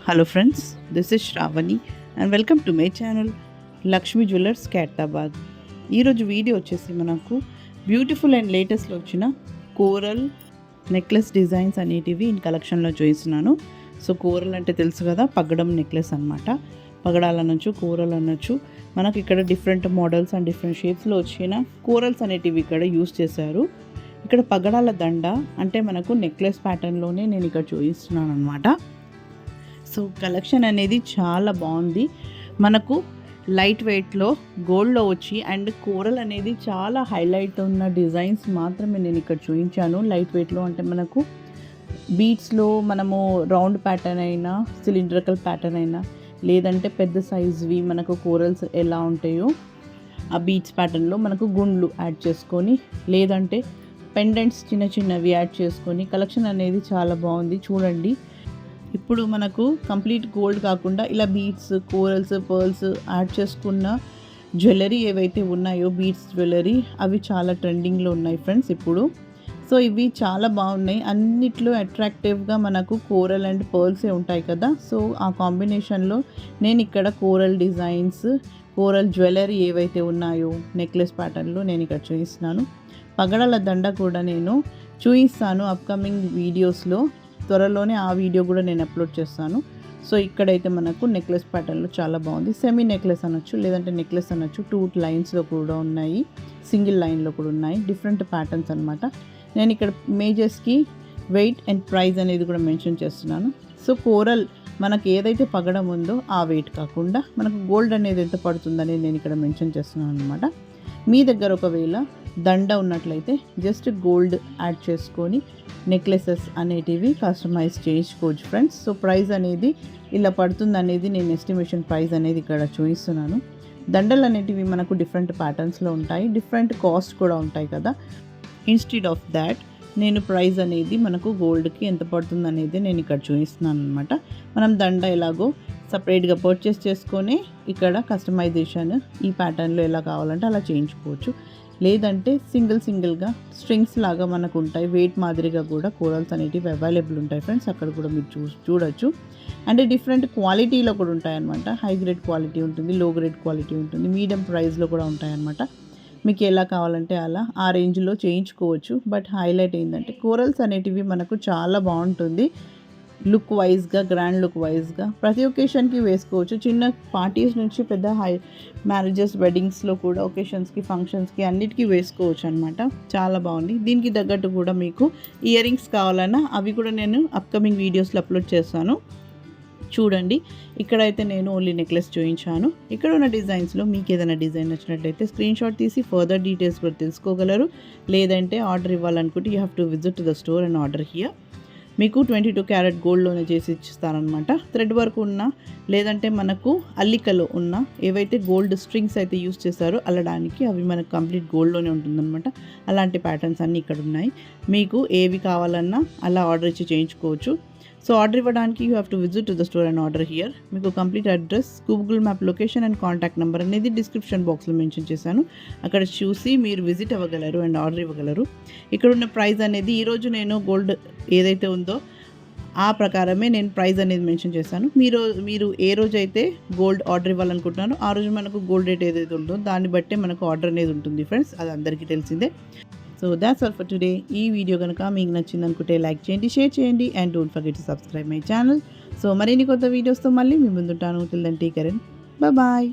Hello friends, this is Shravani and welcome to my channel Lakshmi Jewelers Khairthabad. ఈరోజు video వచ్చేసి మనకు beautiful and లేటెస్ట్లో వచ్చిన coral necklace designs అనేటివి in కలెక్షన్లో చూపిస్తున్నాను. సో కోరల్ అంటే తెలుసు కదా, పగడం నెక్లెస్ అనమాట. పగడాలు అనొచ్చు, కోరల్ అనొచ్చు. మనకి ఇక్కడ డిఫరెంట్ మోడల్స్ అండ్ డిఫరెంట్ షేప్స్లో వచ్చిన కోరల్స్ అనేటివి ఇక్కడ యూస్ చేశారు. ఇక్కడ పగడాల దండ అంటే మనకు నెక్లెస్ ప్యాటర్న్లోనే నేను ఇక్కడ చూపిస్తున్నాను అనమాట. సో కలెక్షన్ అనేది చాలా బాగుంది. మనకు లైట్ వెయిట్లో గోల్డ్లో వచ్చి అండ్ కోరల్ అనేది చాలా హైలైట్ ఉన్న డిజైన్స్ మాత్రమే నేను ఇక్కడ చూపించాను. లైట్ వెయిట్లో అంటే మనకు బీడ్స్లో మనము రౌండ్ ప్యాటర్న్ అయినా, సిలిండ్రికల్ ప్యాటర్న్ అయినా, లేదంటే పెద్ద సైజ్వి మనకు కోరల్స్ ఎలా ఉంటాయో ఆ బీడ్స్ ప్యాటర్న్లో మనకు గుండ్లు యాడ్ చేసుకొని, లేదంటే పెండెంట్స్ చిన్న చిన్నవి యాడ్ చేసుకొని కలెక్షన్ అనేది చాలా బాగుంది. చూడండి, ఇప్పుడు మనకు కంప్లీట్ గోల్డ్ కాకుండా ఇలా బీడ్స్, కోరల్స్, పర్ల్స్ యాడ్ చేసుకున్న జ్యువెలరీ ఏవైతే ఉన్నాయో, బీడ్స్ జ్యువెలరీ అవి చాలా ట్రెండింగ్లో ఉన్నాయి ఫ్రెండ్స్ ఇప్పుడు. సో ఇవి చాలా బాగున్నాయి. అన్నిట్లో అట్రాక్టివ్గా మనకు కోరల్ అండ్ పర్ల్సే ఉంటాయి కదా. సో ఆ కాంబినేషన్లో నేను ఇక్కడ కోరల్ డిజైన్స్, కోరల్ జ్యువెలరీ ఏవైతే ఉన్నాయో నెక్లెస్ ప్యాటర్న్లో నేను ఇక్కడ చూపిస్తున్నాను. పగడాల దండ కూడా నేను చూపిస్తాను అప్కమింగ్ వీడియోస్లో. త్వరలోనే ఆ వీడియో కూడా నేను అప్లోడ్ చేస్తాను. సో ఇక్కడైతే మనకు నెక్లెస్ ప్యాటర్న్లో చాలా బాగుంది. సెమీ నెక్లెస్ అనొచ్చు, లేదంటే నెక్లెస్ అనొచ్చు. 2 లైన్స్లో కూడా ఉన్నాయి, సింగిల్ లైన్లో కూడా ఉన్నాయి. డిఫరెంట్ ప్యాటర్న్స్ అనమాట. నేను ఇక్కడ ఇమేజెస్కి వెయిట్ అండ్ ప్రైస్ అనేది కూడా మెన్షన్ చేస్తున్నాను. సో కోరల్ మనకు ఏదైతే పగడం ఉందో ఆ వెయిట్ కాకుండా మనకు గోల్డ్ అనేది ఎంత పడుతుందనేది నేను ఇక్కడ మెన్షన్ చేస్తున్నాను అనమాట. మీ దగ్గర ఒకవేళ దండ ఉన్నట్లయితే జస్ట్ గోల్డ్ యాడ్ చేసుకొని నెక్లెసెస్ అనేటివి కస్టమైజ్ చేయించుకోవచ్చు ఫ్రెండ్స్. సో ప్రైస్ అనేది ఇలా పడుతుంది అనేది నేను ఎస్టిమేషన్ ప్రైస్ అనేది ఇక్కడ చూపిస్తున్నాను. దండలు అనేటివి మనకు డిఫరెంట్ ప్యాటర్న్స్లో ఉంటాయి, డిఫరెంట్ కాస్ట్ కూడా ఉంటాయి కదా. ఇన్స్టెడ్ ఆఫ్ దాట్ నేను ప్రైస్ అనేది మనకు గోల్డ్కి ఎంత పడుతుంది అనేది నేను ఇక్కడ చూపిస్తున్నాను అనమాట. మనం దండ ఎలాగో సపరేట్గా పర్చేస్ చేసుకొని ఇక్కడ కస్టమైజేషన్ ఈ ప్యాటర్న్లో ఎలా కావాలంటే అలా చేయించుకోవచ్చు. లేదంటే సింగిల్గా స్ట్రింగ్స్ లాగా మనకు ఉంటాయి, వెయిట్ మాదిరిగా కూడా కోరల్స్ అనేటివి అవైలబుల్ ఉంటాయి ఫ్రెండ్స్. అక్కడ కూడా మీరు చూడొచ్చు. అంటే డిఫరెంట్ క్వాలిటీలో కూడా ఉంటాయి అన్నమాట. హై గ్రేడ్ క్వాలిటీ ఉంటుంది, లో గ్రేడ్ క్వాలిటీ ఉంటుంది, మీడియం ప్రైస్లో కూడా ఉంటాయి అన్నమాట. మీకు ఎలా కావాలంటే అలా ఆ రేంజ్లో చేయించుకోవచ్చు. బట్ హైలైట్ ఏంటంటే కోరల్స్ అనేటివి మనకు చాలా బాగుంటుంది. లుక్ వైజ్గా, గ్రాండ్ లుక్ వైజ్గా ప్రతి ఒకేషన్కి వేసుకోవచ్చు. చిన్న పార్టీస్ నుంచి పెద్ద మ్యారేజెస్, వెడ్డింగ్స్లో కూడా ఒకేషన్స్కి, ఫంక్షన్స్కి అన్నిటికీ వేసుకోవచ్చు అనమాట. చాలా బాగుంది. దీనికి తగ్గట్టు కూడా మీకు ఇయర్ రింగ్స్ కావాలన్నా అవి కూడా నేను అప్కమింగ్ వీడియోస్లో అప్లోడ్ చేస్తాను. చూడండి, ఇక్కడైతే నేను ఓన్లీ నెక్లెస్ చూపించాను. ఇక్కడ ఉన్న డిజైన్స్లో మీకు ఏదైనా డిజైన్ నచ్చినట్లయితే స్క్రీన్ షాట్ తీసి ఫర్దర్ డీటెయిల్స్ కూడా తెలుసుకోగలరు. లేదంటే ఆర్డర్ ఇవ్వాలనుకుంటే you have to visit to the store and order here. మీకు 22 క్యారెట్ గోల్డ్లోనే చేసి ఇస్తారనమాట. థ్రెడ్ వర్క్ ఉన్న, లేదంటే మనకు అల్లికలో ఉన్న ఏవైతే గోల్డ్ స్ట్రింగ్స్ అయితే యూస్ చేస్తారో అల్లడానికి అవి మనకు కంప్లీట్ గోల్డ్లోనే ఉంటుందన్నమాట. అలాంటి ప్యాటర్న్స్ అన్నీ ఇక్కడ ఉన్నాయి. మీకు ఏవి కావాలన్నా అలా ఆర్డర్ ఇచ్చి చేయించుకోవచ్చు. సో ఆర్డర్ ఇవ్వడానికి you have to visit to the store and order here. మీకు complete address, Google map location and contact number అనేది డిస్క్రిప్షన్ బాక్స్లో మెన్షన్ చేశాను. అక్కడ చూసి మీరు విజిట్ అవ్వగలరు అండ్ ఆర్డర్ ఇవ్వగలరు. ఇక్కడ ఉన్న ప్రైస్ అనేది ఈరోజు నేను గోల్డ్ ఏదైతే ఉందో ఆ ప్రకారమే నేను ప్రైస్ అనేది మెన్షన్ చేశాను. మీరు ఏ రోజు అయితే గోల్డ్ ఆర్డర్ ఇవ్వాలనుకుంటున్నారో ఆ రోజు మనకు గోల్డ్ రేట్ ఏదైతే ఉందో దాన్ని బట్టే మనకు ఆర్డర్ అనేది ఉంటుంది ఫ్రెండ్స్. అది అందరికీ తెలిసిందే. So that's all for today. ఈ వీడియో కనుక మీకు నచ్చింది అనుకుంటే లైక్ చేయండి, షేర్ చేయండి and don't forget to subscribe my channel. So మరిన్ని కొత్త వీడియోస్తో మళ్ళీ మీ ముందుంటాను. Till then take care and bye.